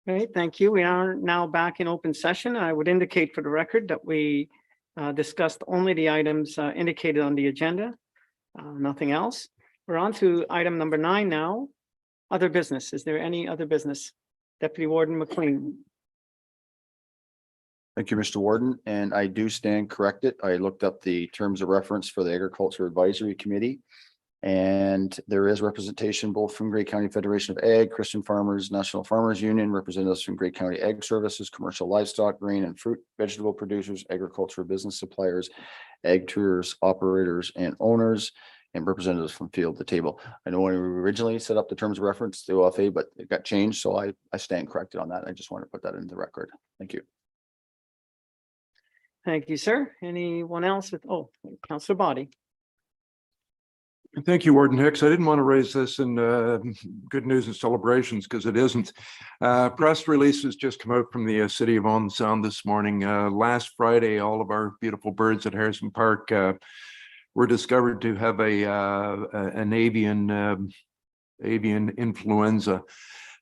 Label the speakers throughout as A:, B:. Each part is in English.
A: Okay, thank you. We are now back in open session. I would indicate for the record that we discussed only the items indicated on the agenda, nothing else. We're on to item number 9 now. Other business. Is there any other business? Deputy Warden McLean.
B: Thank you, Mr. Warden, and I do stand corrected. I looked up the terms of reference for the Agriculture Advisory Committee. And there is representation both from Grey County Federation of Ag, Christian Farmers, National Farmers Union, representatives from Grey County Ag Services, commercial livestock, grain and fruit, vegetable producers, agriculture business suppliers, ag tours, operators and owners, and representatives from field to table. I know when we originally set up the terms of reference, the OFA, but it got changed. So I stand corrected on that. I just want to put that into the record. Thank you.
A: Thank you, sir. Anyone else with, Councillor Body.
C: Thank you, Warden Hicks. I didn't want to raise this in good news and celebrations because it isn't. Press releases just come out from the city of Owen Sound this morning. Last Friday, all of our beautiful birds at Harrison Park were discovered to have an avian influenza.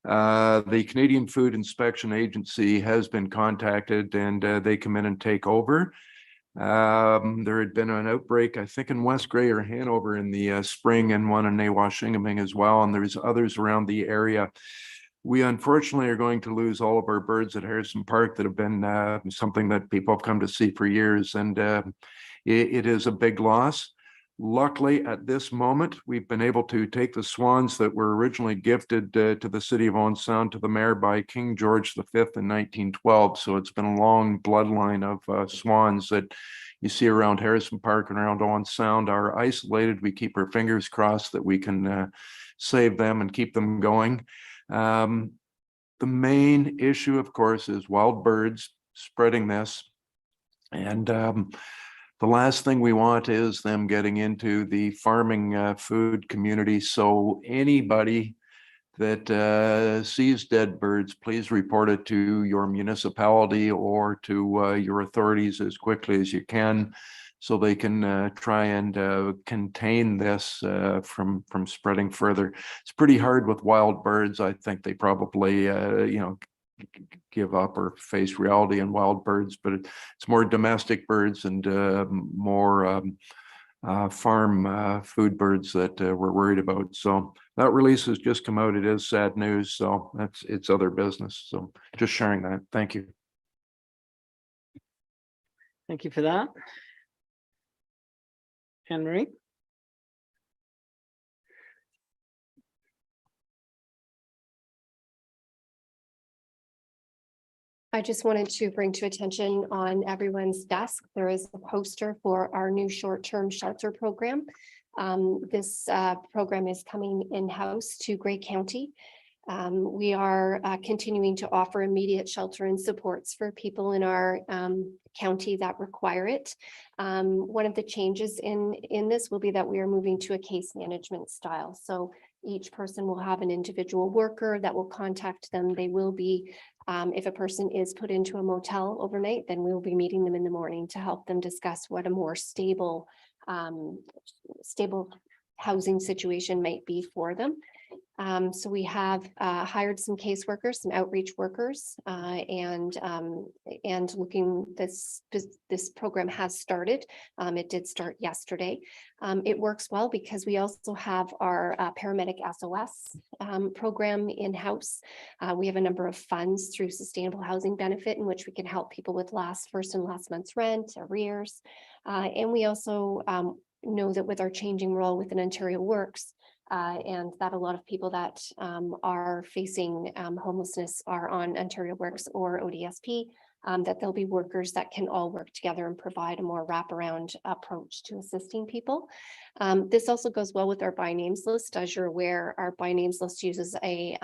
C: The Canadian Food Inspection Agency has been contacted and they come in and take over. There had been an outbreak, I think in West Grey or Hanover in the spring, and one in Nawashingaming as well, and there's others around the area. We unfortunately are going to lose all of our birds at Harrison Park that have been something that people have come to see for years, and it is a big loss. Luckily, at this moment, we've been able to take the swans that were originally gifted to the city of Owen Sound to the mayor by King George V in 1912. So it's been a long bloodline of swans that you see around Harrison Park and around Owen Sound are isolated. We keep our fingers crossed that we can save them and keep them going. The main issue, of course, is wild birds spreading this. And the last thing we want is them getting into the farming food community. So anybody that sees dead birds, please report it to your municipality or to your authorities as quickly as you can, so they can try and contain this from spreading further. It's pretty hard with wild birds. I think they probably, give up or face reality in wild birds, but it's more domestic birds and more farm food birds that we're worried about. So that release has just come out. It is sad news, so it's other business. So just sharing that. Thank you.
A: Thank you for that. Anne-Marie.
D: I just wanted to bring to attention on everyone's desk, there is a poster for our new short-term shelter program. This program is coming in-house to Grey County. We are continuing to offer immediate shelter and supports for people in our county that require it. One of the changes in this will be that we are moving to a case management style. So each person will have an individual worker that will contact them. They will be, if a person is put into a motel overnight, then we will be meeting them in the morning to help them discuss what a more stable housing situation might be for them. So we have hired some caseworkers, some outreach workers, and looking, this program has started. It did start yesterday. It works well because we also have our paramedic SOS program in-house. We have a number of funds through Sustainable Housing Benefit in which we can help people with first and last month's rent, arrears. And we also know that with our changing role within Ontario Works, and that a lot of people that are facing homelessness are on Ontario Works or ODSP, that there'll be workers that can all work together and provide a more wraparound approach to assisting people. This also goes well with our by names list. As you're aware, our by names list uses a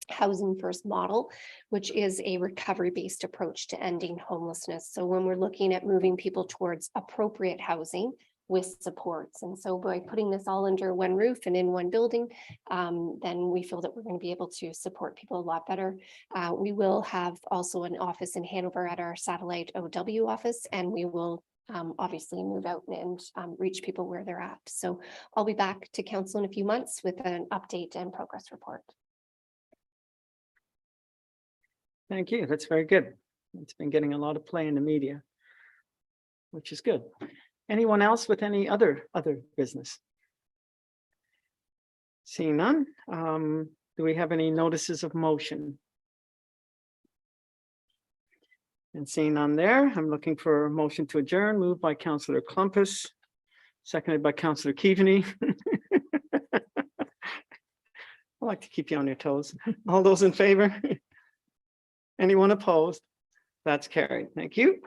D: housing first model, which is a recovery-based approach to ending homelessness. So when we're looking at moving people towards appropriate housing with supports. And so by putting this all under one roof and in one building, then we feel that we're going to be able to support people a lot better. We will have also an office in Hanover at our satellite OW office, and we will obviously move out and reach people where they're at. So I'll be back to council in a few months with an update and progress report.
A: Thank you. That's very good. It's been getting a lot of play in the media, which is good. Anyone else with any other business? Seeing none, do we have any notices of motion? And seeing none there, I'm looking for a motion to adjourn, moved by Councillor Clumpus, seconded by Councillor Keaveney. I like to keep you on your toes. All those in favor? Anyone opposed? That's carried. Thank you.